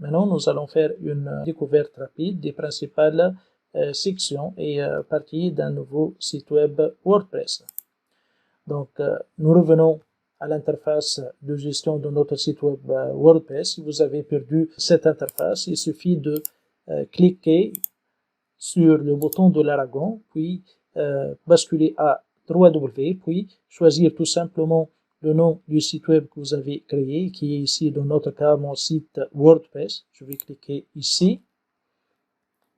Maintenant, nous allons faire une découverte rapide des principales sections et parties d'un nouveau site web WordPress. Donc, nous revenons à l'interface de gestion de notre site web WordPress. Si vous avez perdu cette interface, il suffit de cliquer sur le bouton de l'aragon, puis basculer à 3W, puis choisir tout simplement le nom du site web que vous avez créé, qui est ici dans notre cas mon site WordPress. Je vais cliquer ici.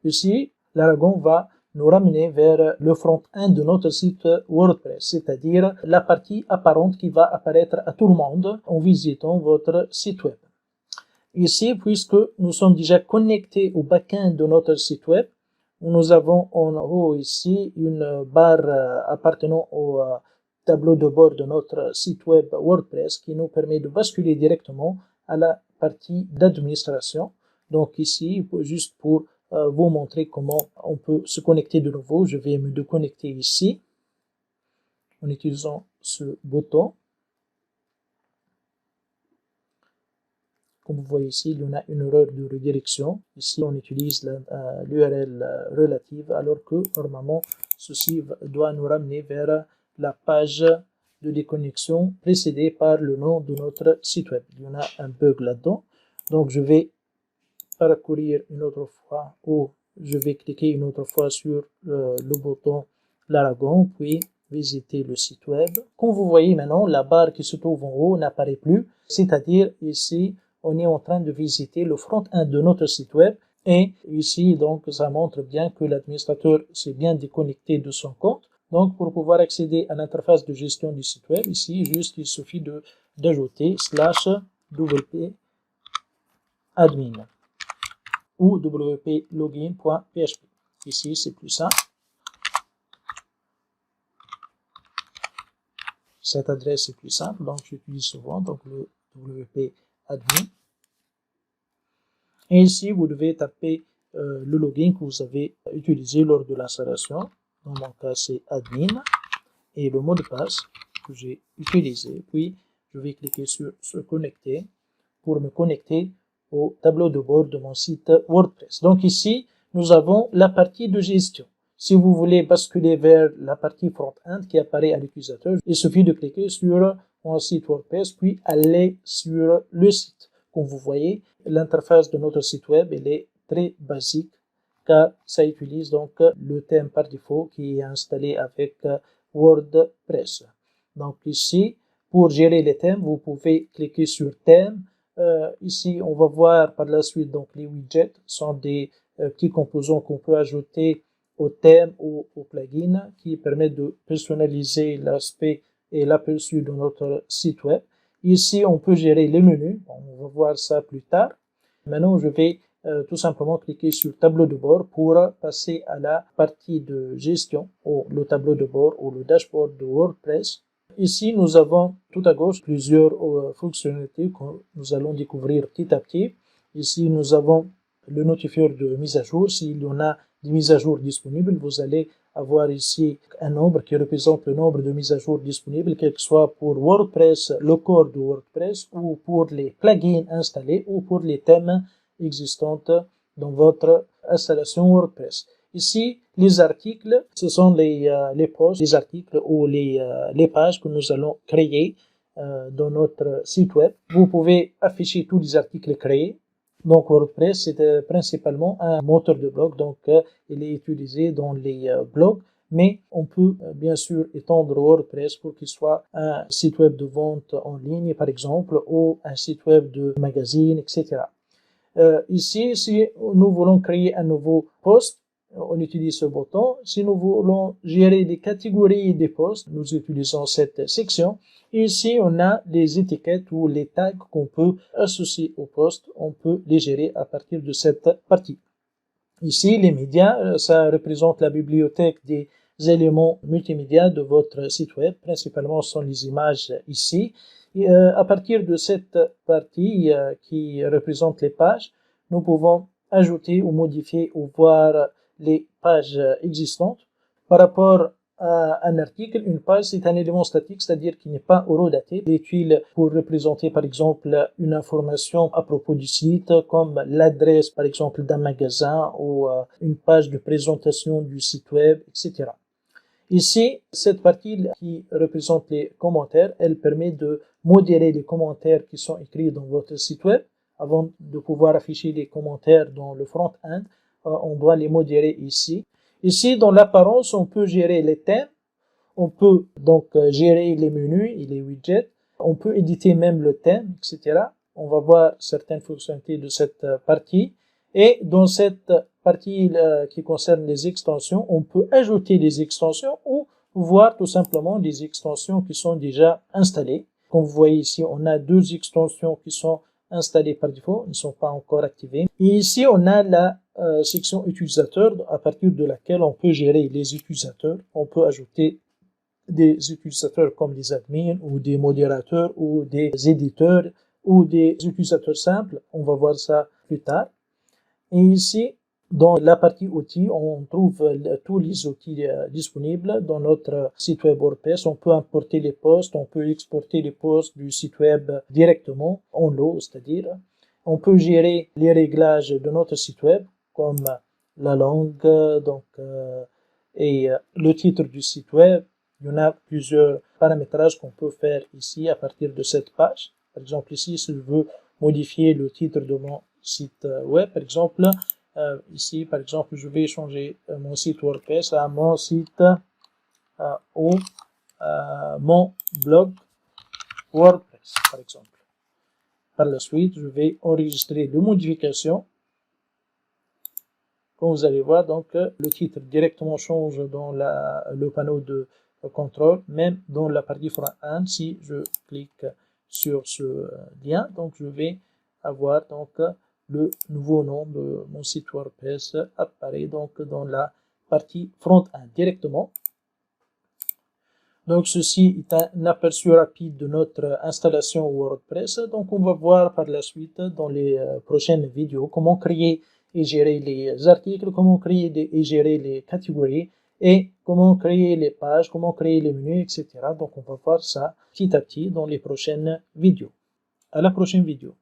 Ici, l'aragon va nous ramener vers le front-end de notre site WordPress, c'est-à-dire la partie apparente qui va apparaître à tout le monde en visitant votre site web. Ici, puisque nous sommes déjà connectés au back-end de notre site web, nous avons en haut ici une barre appartenant au tableau de bord de notre site web WordPress qui nous permet de basculer directement à la partie d'administration. Donc ici, juste pour vous montrer comment on peut se connecter de nouveau, je vais me déconnecter ici en utilisant ce bouton. Comme vous voyez ici, il y en a une erreur de redirection. Ici, on utilise l'URL relative, alors que normalement, ceci doit nous ramener vers la page de déconnexion précédée par le nom de notre site web. Il y en a un bug là-dedans. Donc, je vais parcourir une autre fois, ou je vais cliquer une autre fois sur le bouton l'aragon, puis visiter le site web. Comme vous voyez maintenant, la barre qui se trouve en haut n'apparaît plus, c'est-à-dire ici, on est en train de visiter le front-end de notre site web et ici, donc, ça montre bien que l'administrateur s'est bien déconnecté de son compte. Donc, pour pouvoir accéder à l'interface de gestion du site web, ici, juste, il suffit d'ajouter /wp admin ou wp-login.php. Ici, c'est plus simple. Cette adresse est plus simple, donc j'utilise souvent donc le wp admin. Et ici, vous devez taper le login que vous avez utilisé lors de l'installation. Dans mon cas, c'est admin. Et le mot de passe que j'ai utilisé. Puis, je vais cliquer sur se connecter pour me connecter au tableau de bord de mon site WordPress. Donc ici, nous avons la partie de gestion. Si vous voulez basculer vers la partie front-end qui apparaît à l'utilisateur, il suffit de cliquer sur mon site WordPress, puis aller sur le site. Comme vous voyez, l'interface de notre site web, elle est très basique car ça utilise donc le thème par défaut qui est installé avec WordPress. Donc ici, pour gérer les thèmes, vous pouvez cliquer sur thème. Ici, on va voir par la suite, donc les widgets sont des petits composants qu'on peut ajouter au thème ou au plugin qui permettent de personnaliser l'aspect et l'aperçu de notre site web. Ici, on peut gérer les menus. On va voir ça plus tard. Maintenant, je vais tout simplement cliquer sur tableau de bord pour passer à la partie de gestion ou le tableau de bord ou le dashboard de WordPress. Ici, nous avons tout à gauche plusieurs fonctionnalités que nous allons découvrir petit à petit. Ici, nous avons le notifieur de mise à jour. S'il y en a des mises à jour disponibles, vous allez avoir ici un nombre qui représente le nombre de mises à jour disponibles, quel que soit pour WordPress, le corps de WordPress, ou pour les plugins installés, ou pour les thèmes existants dans votre installation WordPress. Ici, les articles, ce sont les posts, les articles ou les pages que nous allons créer dans notre site web. Vous pouvez afficher tous les articles créés. Donc WordPress, c'est principalement un moteur de blog, donc il est utilisé dans les blogs, mais on peut bien sûr étendre WordPress pour qu'il soit un site web de vente en ligne, par exemple, ou un site web de magazine, etc. Ici, si nous voulons créer un nouveau post, on utilise ce bouton. Si nous voulons gérer les catégories des posts, nous utilisons cette section. Et ici, on a les étiquettes ou les tags qu'on peut associer au post. On peut les gérer à partir de cette partie. Ici, les médias, ça représente la bibliothèque des éléments multimédia de votre site web. Principalement, ce sont les images ici. Et à partir de cette partie qui représente les pages, nous pouvons ajouter ou modifier ou voir les pages existantes. Par rapport un article, une page, c'est un élément statique, c'est-à-dire qui n'est pas horodaté. Il est utile pour représenter, par exemple, une information à propos du site, comme l'adresse, par exemple, d'un magasin ou une page de présentation du site web, etc. Ici, cette partie qui représente les commentaires, elle permet de modérer les commentaires qui sont écrits dans votre site web. Avant de pouvoir afficher les commentaires dans le front-end, on doit les modérer ici. Ici, dans l'apparence, on peut gérer les thèmes, on peut donc gérer les menus et les widgets, on peut éditer même le thème, etc. On va voir certaines fonctionnalités de cette partie. Et dans cette partie qui concerne les extensions, on peut ajouter des extensions ou voir tout simplement des extensions qui sont déjà installées. Comme vous voyez ici, on a deux extensions qui sont installées par défaut, elles ne sont pas encore activées. Et ici, on a la section utilisateur à partir de laquelle on peut gérer les utilisateurs. On peut ajouter des utilisateurs comme des admins ou des modérateurs ou des éditeurs ou des utilisateurs simples. On va voir ça plus tard. Et ici, dans la partie outils, on trouve tous les outils disponibles dans notre site web WordPress. On peut importer les posts, on peut exporter les posts du site web directement, en low, c'est-à-dire. On peut gérer les réglages de notre site web, comme la langue, et le titre du site web. Il y en a plusieurs paramétrages qu'on peut faire ici à partir de cette page. Par exemple, ici, si je veux modifier le titre de mon site web, par exemple, ici, par exemple, je vais changer mon site WordPress à mon site ou mon blog WordPress, par exemple. Par la suite, je vais enregistrer les modifications. Comme vous allez voir, donc, le titre directement change dans le panneau de contrôle, même dans la partie front-end. Si je clique sur ce lien, donc je vais avoir donc le nouveau nom de mon site WordPress apparaît donc dans la partie front-end directement. Donc ceci est un aperçu rapide de notre installation WordPress. Donc on va voir par la suite dans les prochaines vidéos comment créer et gérer les articles, comment créer et gérer les catégories et comment créer les pages, comment créer les menus, etc. Donc on va voir ça petit à petit dans les prochaines vidéos. À la prochaine vidéo.